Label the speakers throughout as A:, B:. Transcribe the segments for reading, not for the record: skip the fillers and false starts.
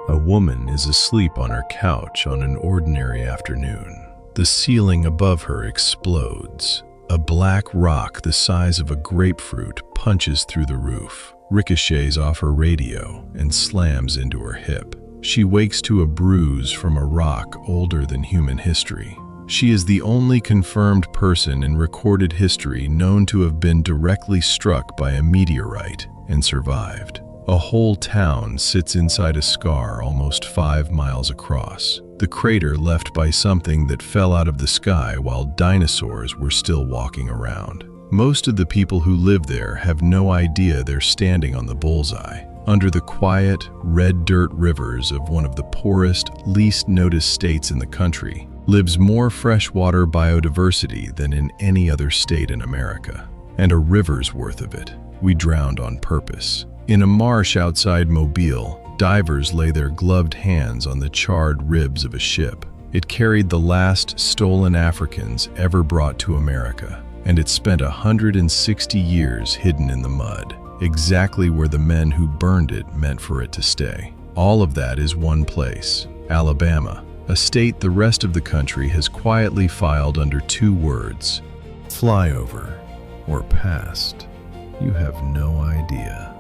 A: A woman is asleep on her couch on an ordinary afternoon. The ceiling above her explodes. A black rock the size of a grapefruit punches through the roof, ricochets off her radio, and slams into her hip. She wakes to a bruise from a rock older than human history. She is the only confirmed person in recorded history known to have been directly struck by a meteorite and survived. A whole town sits inside a scar almost 5 miles across, the crater left by something that fell out of the sky while dinosaurs were still walking around. Most of the people who live there have no idea they're standing on the bullseye. Under the quiet, red dirt rivers of one of the poorest, least noticed states in the country, lives more freshwater biodiversity than in any other state in America. And a river's worth of it. We drowned on purpose. In a marsh outside Mobile, divers lay their gloved hands on the charred ribs of a ship. It carried the last stolen Africans ever brought to America, and it spent 160 years hidden in the mud, exactly where the men who burned it meant for it to stay. All of that is one place, Alabama, a state the rest of the country has quietly filed under 2 words: flyover or past. You have no idea.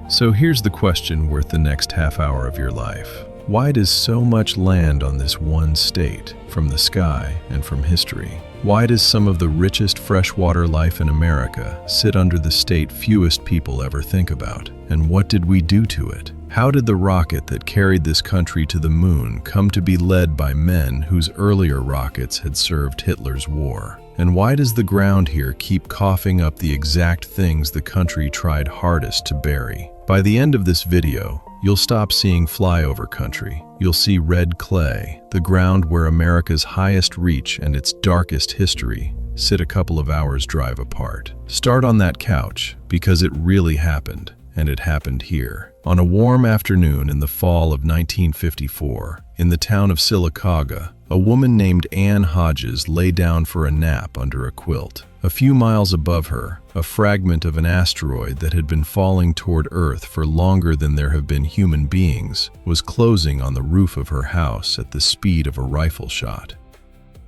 A: So here's the question worth the next half hour of your life. Why does so much land on this one state, from the sky and from history? Why does some of the richest freshwater life in America sit under the state fewest people ever think about? And what did we do to it? How did the rocket that carried this country to the moon come to be led by men whose earlier rockets had served Hitler's war? And why does the ground here keep coughing up the exact things the country tried hardest to bury? By the end of this video, you'll stop seeing flyover country. You'll see red clay, the ground where America's highest reach and its darkest history sit a couple of hours' drive apart. Start on that couch, because it really happened, and it happened here. On a warm afternoon in the fall of 1954, in the town of Sylacauga, a woman named Ann Hodges lay down for a nap under a quilt. A few miles above her, a fragment of an asteroid that had been falling toward Earth for longer than there have been human beings was closing on the roof of her house at the speed of a rifle shot.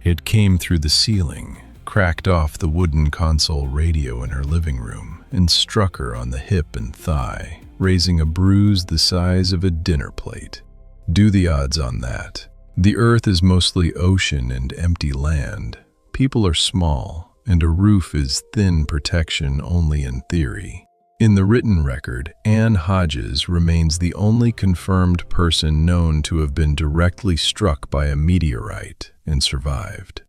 A: It came through the ceiling, cracked off the wooden console radio in her living room, and struck her on the hip and thigh, raising a bruise the size of a dinner plate. Do the odds on that. The Earth is mostly ocean and empty land. People are small, and a roof is thin protection only in theory. In the written record, Ann Hodges remains the only confirmed person known to have been directly struck by a meteorite and survived.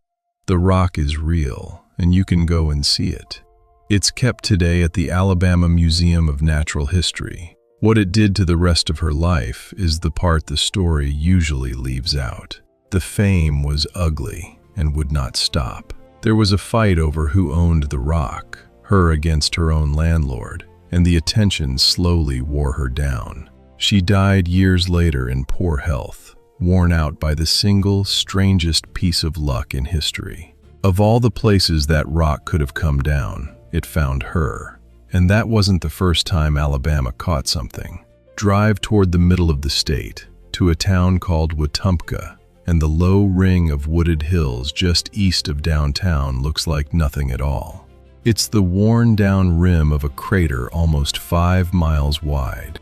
A: The rock is real, and you can go and see it. It's kept today at the Alabama Museum of Natural History. What it did to the rest of her life is the part the story usually leaves out. The fame was ugly and would not stop. There was a fight over who owned the rock, her against her own landlord, and the attention slowly wore her down. She died years later in poor health, worn out by the single, strangest piece of luck in history. Of all the places that rock could have come down, it found her. And that wasn't the first time Alabama caught something. Drive toward the middle of the state, to a town called Wetumpka, and the low ring of wooded hills just east of downtown looks like nothing at all. It's the worn-down rim of a crater almost 5 miles wide.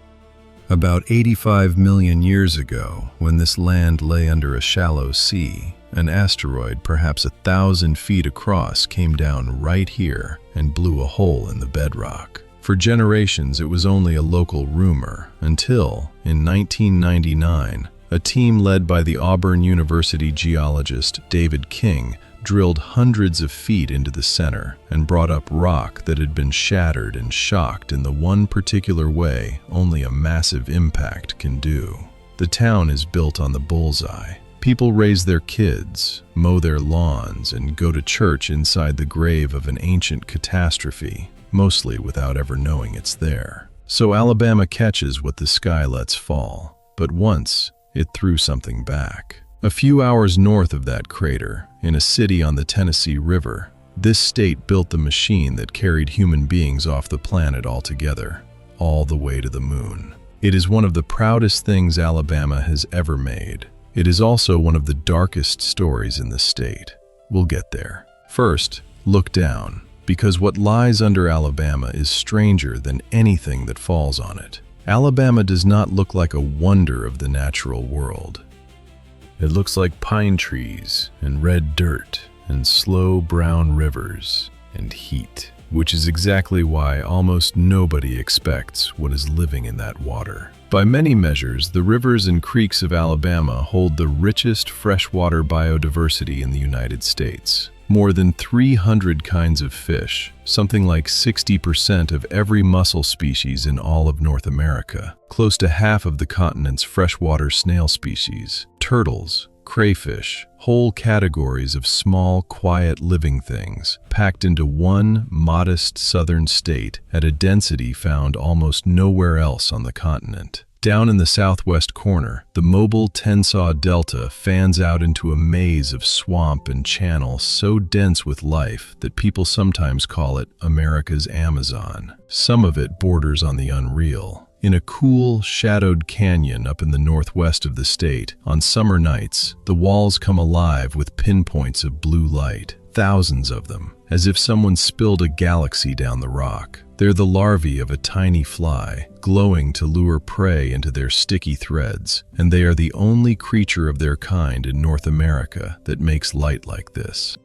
A: About 85 million years ago, when this land lay under a shallow sea, an asteroid perhaps 1,000 feet across came down right here and blew a hole in the bedrock. For generations, it was only a local rumor until, in 1999, a team led by the Auburn University geologist David King drilled hundreds of feet into the center and brought up rock that had been shattered and shocked in the one particular way only a massive impact can do. The town is built on the bullseye. People raise their kids, mow their lawns, and go to church inside the grave of an ancient catastrophe, mostly without ever knowing it's there. So Alabama catches what the sky lets fall, but once it threw something back. A few hours north of that crater, in a city on the Tennessee River, this state built the machine that carried human beings off the planet altogether, all the way to the moon. It is one of the proudest things Alabama has ever made. It is also one of the darkest stories in the state. We'll get there. First, look down, because what lies under Alabama is stranger than anything that falls on it. Alabama does not look like a wonder of the natural world. It looks like pine trees and red dirt and slow brown rivers and heat, which is exactly why almost nobody expects what is living in that water. By many measures, the rivers and creeks of Alabama hold the richest freshwater biodiversity in the United States. More than 300 kinds of fish, something like 60% of every mussel species in all of North America, close to half of the continent's freshwater snail species, turtles, crayfish, whole categories of small, quiet living things, packed into one modest southern state at a density found almost nowhere else on the continent. Down in the southwest corner, the mobile Tensaw Delta fans out into a maze of swamp and channel so dense with life that people sometimes call it America's Amazon. Some of it borders on the unreal. In a cool, shadowed canyon up in the northwest of the state, on summer nights, the walls come alive with pinpoints of blue light, thousands of them, as if someone spilled a galaxy down the rock. They're the larvae of a tiny fly, glowing to lure prey into their sticky threads, and they are the only creature of their kind in North America that makes light like this.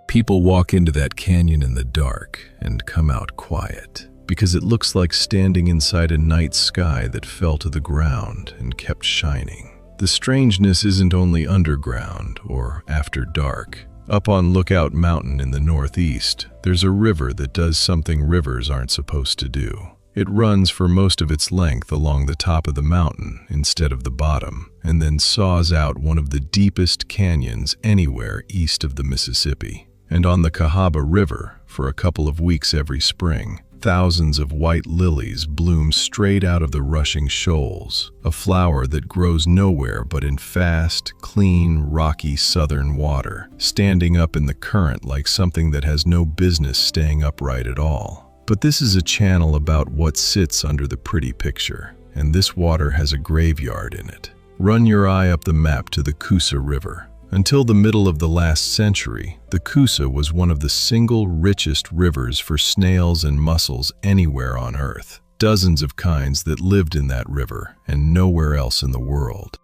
A: People walk into that canyon in the dark and come out quiet, because it looks like standing inside a night sky that fell to the ground and kept shining. The strangeness isn't only underground or after dark. Up on Lookout Mountain in the northeast, there's a river that does something rivers aren't supposed to do. It runs for most of its length along the top of the mountain instead of the bottom, and then saws out one of the deepest canyons anywhere east of the Mississippi. And on the Cahaba River, for a couple of weeks every spring, thousands of white lilies bloom straight out of the rushing shoals, a flower that grows nowhere but in fast, clean, rocky southern water, standing up in the current like something that has no business staying upright at all. But this is a channel about what sits under the pretty picture, and this water has a graveyard in it. Run your eye up the map to the Coosa River. Until the middle of the last century, the Coosa was one of the single richest rivers for snails and mussels anywhere on Earth. Dozens of kinds that lived in that river and nowhere else in the world.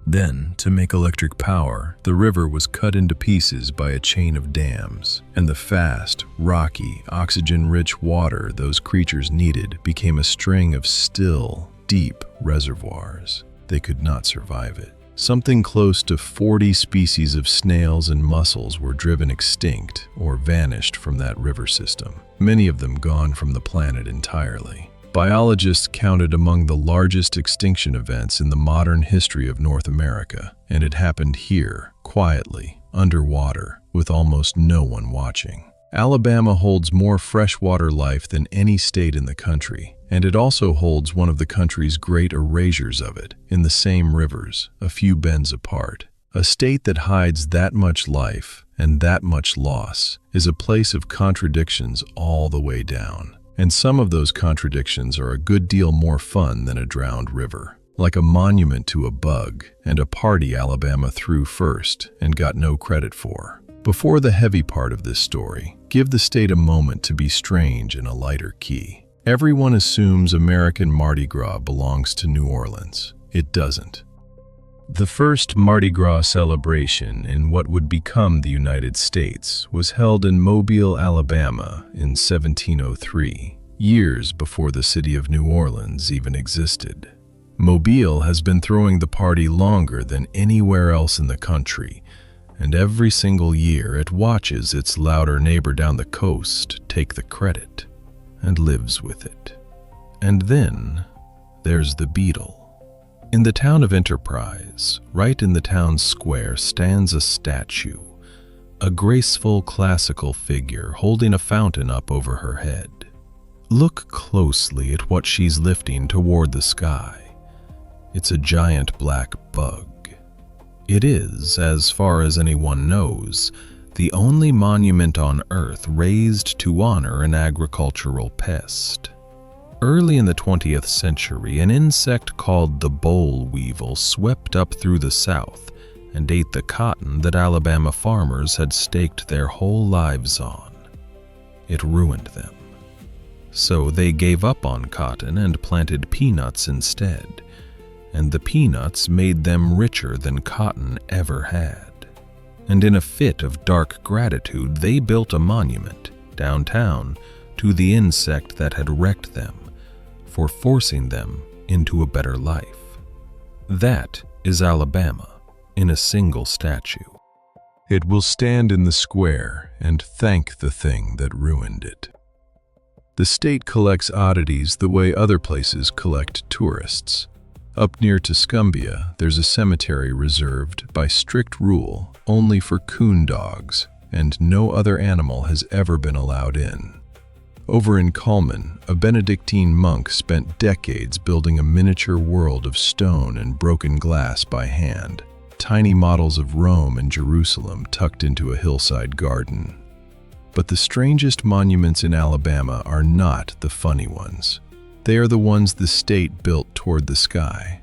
A: Then, to make electric power, the river was cut into pieces by a chain of dams, and the fast, rocky, oxygen-rich water those creatures needed became a string of still, deep reservoirs. They could not survive it. Something close to 40 species of snails and mussels were driven extinct or vanished from that river system, many of them gone from the planet entirely. Biologists count it among the largest extinction events in the modern history of North America, and it happened here, quietly, underwater, with almost no one watching. Alabama holds more freshwater life than any state in the country, and it also holds one of the country's great erasures of it, in the same rivers, a few bends apart. A state that hides that much life and that much loss is a place of contradictions all the way down. And some of those contradictions are a good deal more fun than a drowned river, like a monument to a bug and a party Alabama threw first and got no credit for. Before the heavy part of this story, give the state a moment to be strange in a lighter key. Everyone assumes American Mardi Gras belongs to New Orleans. It doesn't. The first Mardi Gras celebration in what would become the United States was held in Mobile, Alabama in 1703, years before the city of New Orleans even existed. Mobile has been throwing the party longer than anywhere else in the country, and every single year it watches its louder neighbor down the coast take the credit and lives with it. And then there's the beetle. In the town of Enterprise, right in the town's square, stands a statue, a graceful classical figure holding a fountain up over her head. Look closely at what she's lifting toward the sky. It's a giant black bug. It is, as far as anyone knows, the only monument on Earth raised to honor an agricultural pest. Early in the 20th century, an insect called the boll weevil swept up through the South and ate the cotton that Alabama farmers had staked their whole lives on. It ruined them. So they gave up on cotton and planted peanuts instead, and the peanuts made them richer than cotton ever had. And in a fit of dark gratitude, they built a monument downtown to the insect that had wrecked them, for forcing them into a better life. That is Alabama in a single statue. It will stand in the square and thank the thing that ruined it. The state collects oddities the way other places collect tourists. Up near Tuscumbia, there's a cemetery reserved by strict rule only for coon dogs, and no other animal has ever been allowed in. Over in Cullman, a Benedictine monk spent decades building a miniature world of stone and broken glass by hand, tiny models of Rome and Jerusalem tucked into a hillside garden. But the strangest monuments in Alabama are not the funny ones. They are the ones the state built toward the sky.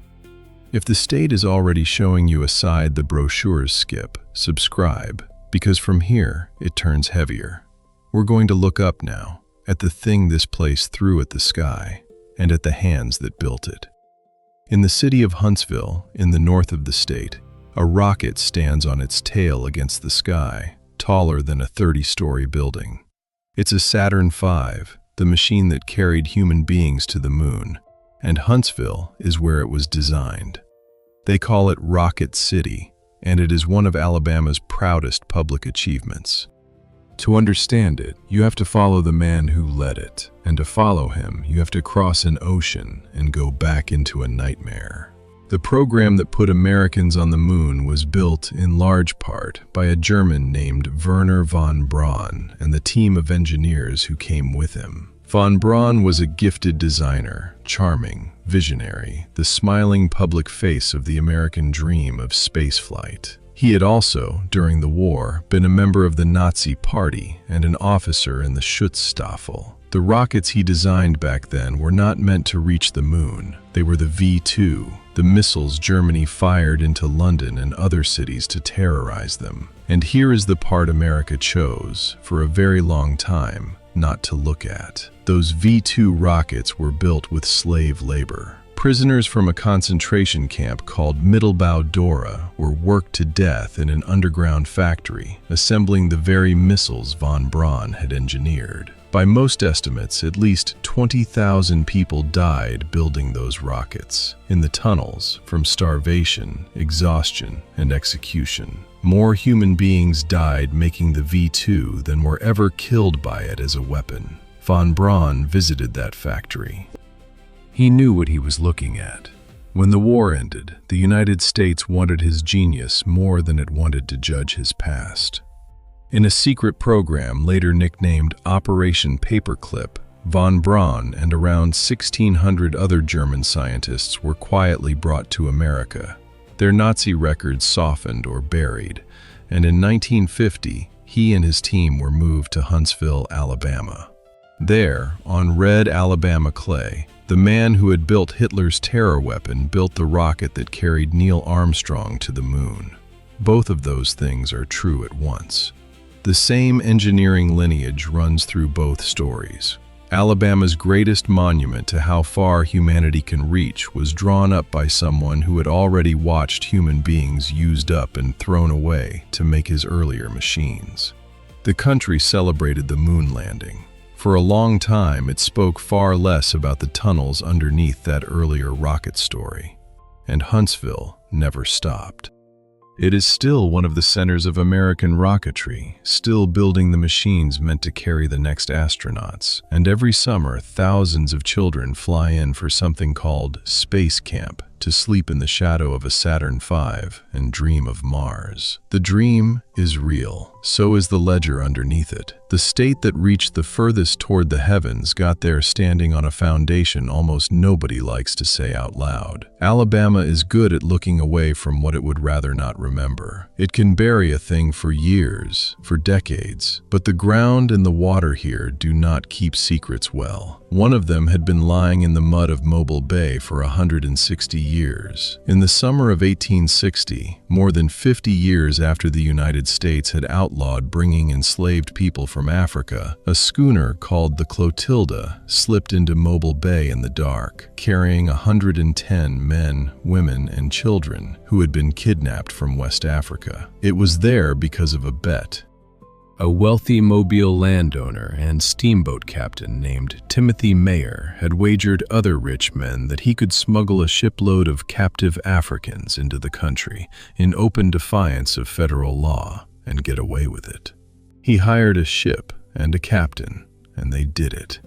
A: If the state is already showing you a side the brochures skip, subscribe, because from here it turns heavier. We're going to look up now, at the thing this place threw at the sky, and at the hands that built it. In the city of Huntsville, in the north of the state, a rocket stands on its tail against the sky, taller than a 30-story building. It's a Saturn V, the machine that carried human beings to the moon, and Huntsville is where it was designed. They call it Rocket City, and it is one of Alabama's proudest public achievements. To understand it, you have to follow the man who led it, and to follow him, you have to cross an ocean and go back into a nightmare. The program that put Americans on the moon was built, in large part, by a German named Wernher von Braun and the team of engineers who came with him. Von Braun was a gifted designer, charming, visionary, the smiling public face of the American dream of spaceflight. He had also, during the war, been a member of the Nazi Party and an officer in the Schutzstaffel. The rockets he designed back then were not meant to reach the moon. They were the V-2, the missiles Germany fired into London and other cities to terrorize them. And here is the part America chose, for a very long time, not to look at. Those V-2 rockets were built with slave labor. Prisoners from a concentration camp called Mittelbau-Dora were worked to death in an underground factory, assembling the very missiles von Braun had engineered. By most estimates, at least 20,000 people died building those rockets in the tunnels from starvation, exhaustion, and execution. More human beings died making the V-2 than were ever killed by it as a weapon. Von Braun visited that factory. He knew what he was looking at. When the war ended, the United States wanted his genius more than it wanted to judge his past. In a secret program later nicknamed Operation Paperclip, von Braun and around 1,600 other German scientists were quietly brought to America. Their Nazi records softened or buried, and in 1950, he and his team were moved to Huntsville, Alabama. There, on red Alabama clay, the man who had built Hitler's terror weapon built the rocket that carried Neil Armstrong to the moon. Both of those things are true at once. The same engineering lineage runs through both stories. Alabama's greatest monument to how far humanity can reach was drawn up by someone who had already watched human beings used up and thrown away to make his earlier machines. The country celebrated the moon landing. For a long time, it spoke far less about the tunnels underneath that earlier rocket story. And Huntsville never stopped. It is still one of the centers of American rocketry, still building the machines meant to carry the next astronauts. And every summer, thousands of children fly in for something called Space Camp, to sleep in the shadow of a Saturn V and dream of Mars. The dream is real, so is the ledger underneath it. The state that reached the furthest toward the heavens got there standing on a foundation almost nobody likes to say out loud. Alabama is good at looking away from what it would rather not remember. It can bury a thing for years, for decades, but the ground and the water here do not keep secrets well. One of them had been lying in the mud of Mobile Bay for 160 years. In the summer of 1860, more than 50 years after the United States had outlawed bringing enslaved people from Africa, a schooner called the Clotilda slipped into Mobile Bay in the dark, carrying 110 men, women, and children who had been kidnapped from West Africa. It was there because of a bet. A wealthy Mobile landowner and steamboat captain named Timothy Mayer had wagered other rich men that he could smuggle a shipload of captive Africans into the country in open defiance of federal law and get away with it. He hired a ship and a captain, and they did it.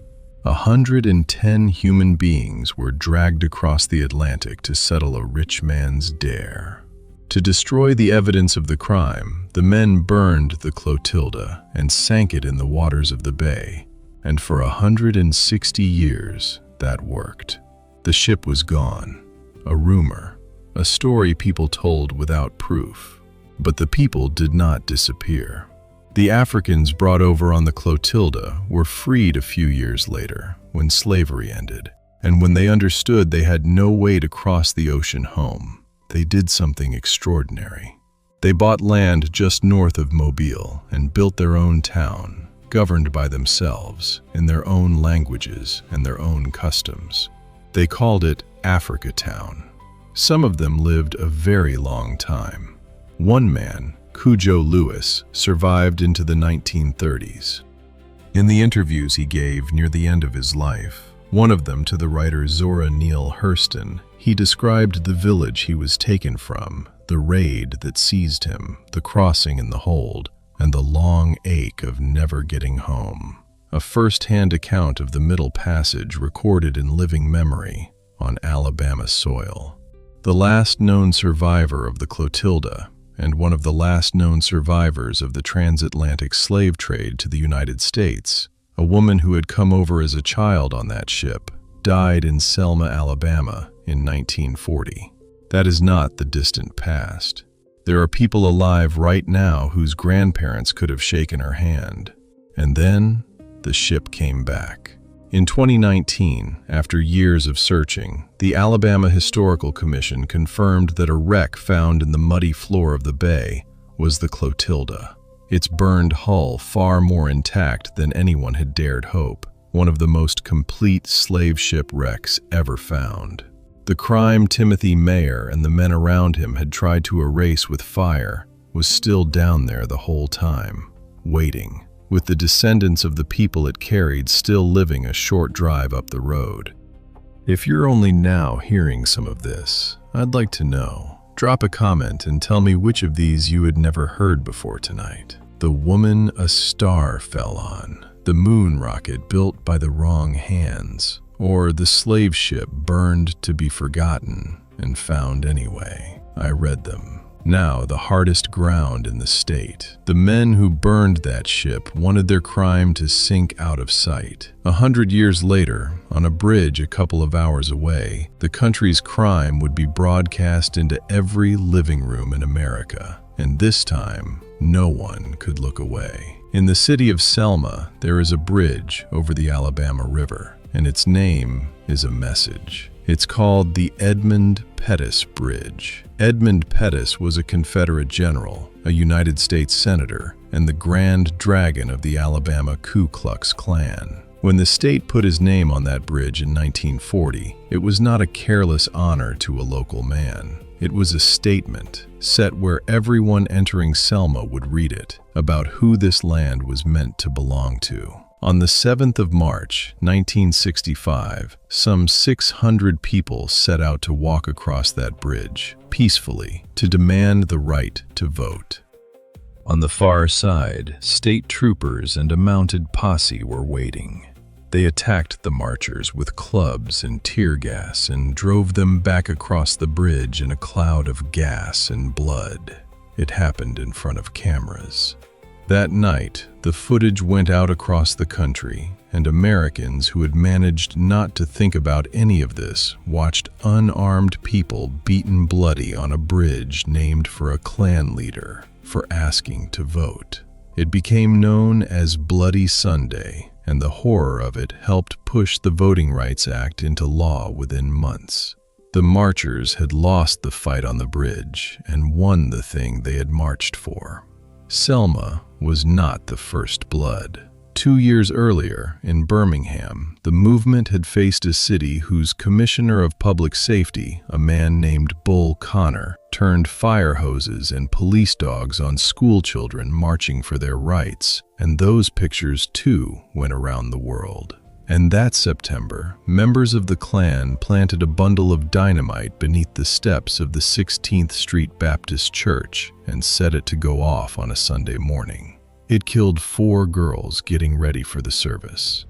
A: 110 human beings were dragged across the Atlantic to settle a rich man's dare. To destroy the evidence of the crime, the men burned the Clotilda and sank it in the waters of the bay, and for 160 years that worked. The ship was gone, a rumor, a story people told without proof. But the people did not disappear. The Africans brought over on the Clotilda were freed a few years later, when slavery ended, and when they understood they had no way to cross the ocean home, they did something extraordinary. They bought land just north of Mobile and built their own town, governed by themselves, in their own languages and their own customs. They called it Africatown. Some of them lived a very long time. One man, Cudjo Lewis, survived into the 1930s. In the interviews he gave near the end of his life, one of them to the writer Zora Neale Hurston, he described the village he was taken from, the raid that seized him, the crossing in the hold, and the long ache of never getting home. A first-hand account of the Middle Passage recorded in living memory on Alabama soil. The last known survivor of the Clotilda, and one of the last known survivors of the transatlantic slave trade to the United States, a woman who had come over as a child on that ship, died in Selma, Alabama in 1940. That is not the distant past. There are people alive right now whose grandparents could have shaken her hand. And then the ship came back. In 2019, after years of searching, the Alabama Historical Commission confirmed that a wreck found in the muddy floor of the bay was the Clotilda. Its burned hull far more intact than anyone had dared hope, one of the most complete slave ship wrecks ever found. The crime Timothy Mayer and the men around him had tried to erase with fire was still down there the whole time, waiting, with the descendants of the people it carried still living a short drive up the road. If you're only now hearing some of this, I'd like to know. Drop a comment and tell me which of these you had never heard before tonight. The woman a star fell on, the moon rocket built by the wrong hands, or the slave ship burned to be forgotten and found anyway. I read them. Now the hardest ground in the state. The men who burned that ship wanted their crime to sink out of sight. 100 years later, on a bridge a couple of hours away, the country's crime would be broadcast into every living room in America. And this time, no one could look away. In the city of Selma, there is a bridge over the Alabama River, and its name is a message. It's called the Edmund Pettus Bridge. Edmund Pettus was a Confederate general, a United States senator, and the Grand Dragon of the Alabama Ku Klux Klan. When the state put his name on that bridge in 1940, it was not a careless honor to a local man. It was a statement, set where everyone entering Selma would read it, about who this land was meant to belong to. On the 7th of March, 1965, some 600 people set out to walk across that bridge, peacefully, to demand the right to vote. On the far side, state troopers and a mounted posse were waiting. They attacked the marchers with clubs and tear gas and drove them back across the bridge in a cloud of gas and blood. It happened in front of cameras. That night, the footage went out across the country, and Americans who had managed not to think about any of this watched unarmed people beaten bloody on a bridge named for a Klan leader for asking to vote. It became known as Bloody Sunday, and the horror of it helped push the Voting Rights Act into law within months. The marchers had lost the fight on the bridge and won the thing they had marched for. Selma was not the first blood. 2 years earlier, in Birmingham, the movement had faced a city whose Commissioner of Public Safety, a man named Bull Connor, turned fire hoses and police dogs on school children marching for their rights, and those pictures too went around the world. And that September, members of the Klan planted a bundle of dynamite beneath the steps of the 16th Street Baptist Church and set it to go off on a Sunday morning. It killed 4 girls getting ready for the service.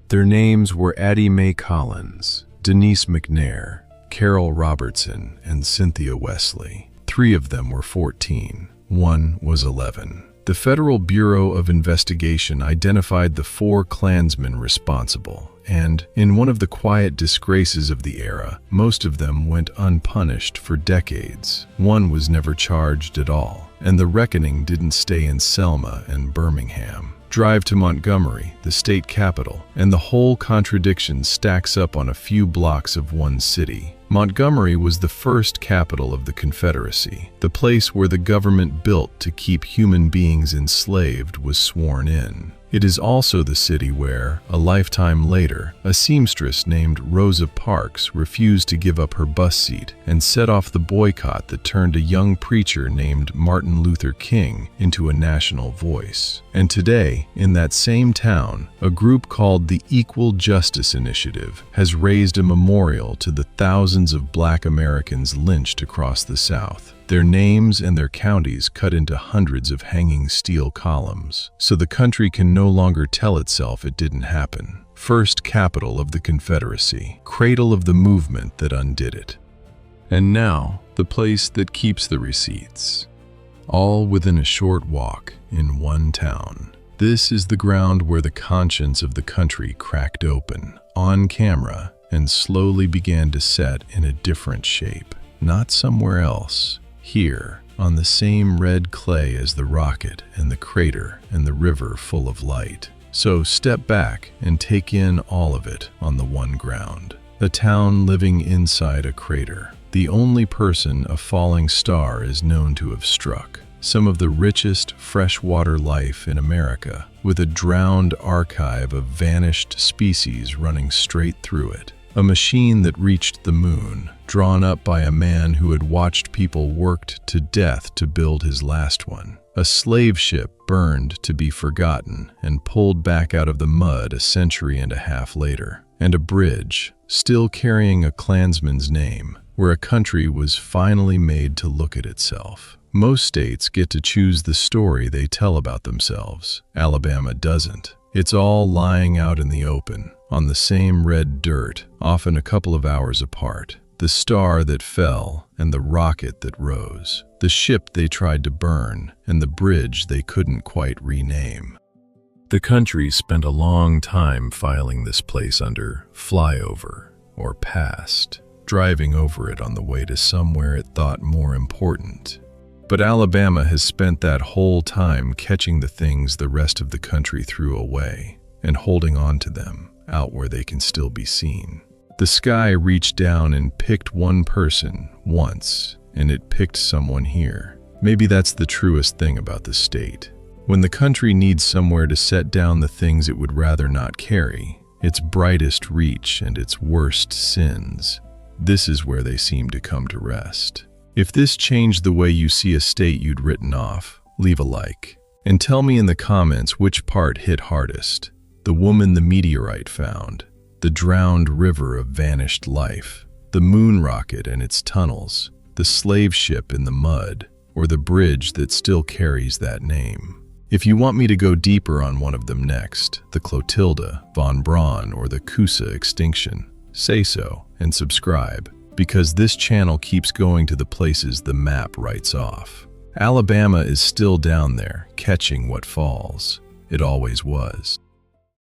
A: Their names were Addie Mae Collins, Denise McNair, Carol Robertson, and Cynthia Wesley. 3 of them were 14. 1 was 11. The Federal Bureau of Investigation identified the 4 Klansmen responsible, and, in one of the quiet disgraces of the era, most of them went unpunished for decades. 1 was never charged at all, and the reckoning didn't stay in Selma and Birmingham. Drive to Montgomery, the state capital, and the whole contradiction stacks up on a few blocks of one city. Montgomery was the first capital of the Confederacy. The place where the government built to keep human beings enslaved was sworn in. It is also the city where, a lifetime later, a seamstress named Rosa Parks refused to give up her bus seat and set off the boycott that turned a young preacher named Martin Luther King into a national voice. And today, in that same town, a group called the Equal Justice Initiative has raised a memorial to the thousands of Black Americans lynched across the South. Their names and their counties cut into hundreds of hanging steel columns, so the country can no longer tell itself it didn't happen. First capital of the Confederacy, cradle of the movement that undid it. And now, the place that keeps the receipts. All within a short walk in one town. This is the ground where the conscience of the country cracked open, on camera, and slowly began to set in a different shape. Not somewhere else. Here, on the same red clay as the rocket and the crater and the river full of light. So step back and take in all of it on the one ground. A town living inside a crater. The only person a falling star is known to have struck. Some of the richest freshwater life in America, with a drowned archive of vanished species running straight through it. A machine that reached the moon, drawn up by a man who had watched people worked to death to build his last one. A slave ship burned to be forgotten and pulled back out of the mud a century and a half later. And a bridge, still carrying a Klansman's name, where a country was finally made to look at itself. Most states get to choose the story they tell about themselves. Alabama doesn't. It's all lying out in the open, on the same red dirt, often a couple of hours apart. The star that fell and the rocket that rose. The ship they tried to burn and the bridge they couldn't quite rename. The country spent a long time filing this place under flyover or past, driving over it on the way to somewhere it thought more important. But Alabama has spent that whole time catching the things the rest of the country threw away and holding on to them out where they can still be seen. The sky reached down and picked one person once, and it picked someone here. Maybe that's the truest thing about the state. When the country needs somewhere to set down the things it would rather not carry, its brightest reach and its worst sins, this is where they seem to come to rest. If this changed the way you see a state you'd written off, leave a like. And tell me in the comments which part hit hardest. The woman the meteorite found, the drowned river of vanished life, the moon rocket and its tunnels, the slave ship in the mud, or the bridge that still carries that name. If you want me to go deeper on one of them next, the Clotilda, von Braun, or the Coosa extinction, say so and subscribe, because this channel keeps going to the places the map writes off. Alabama is still down there, catching what falls. It always was.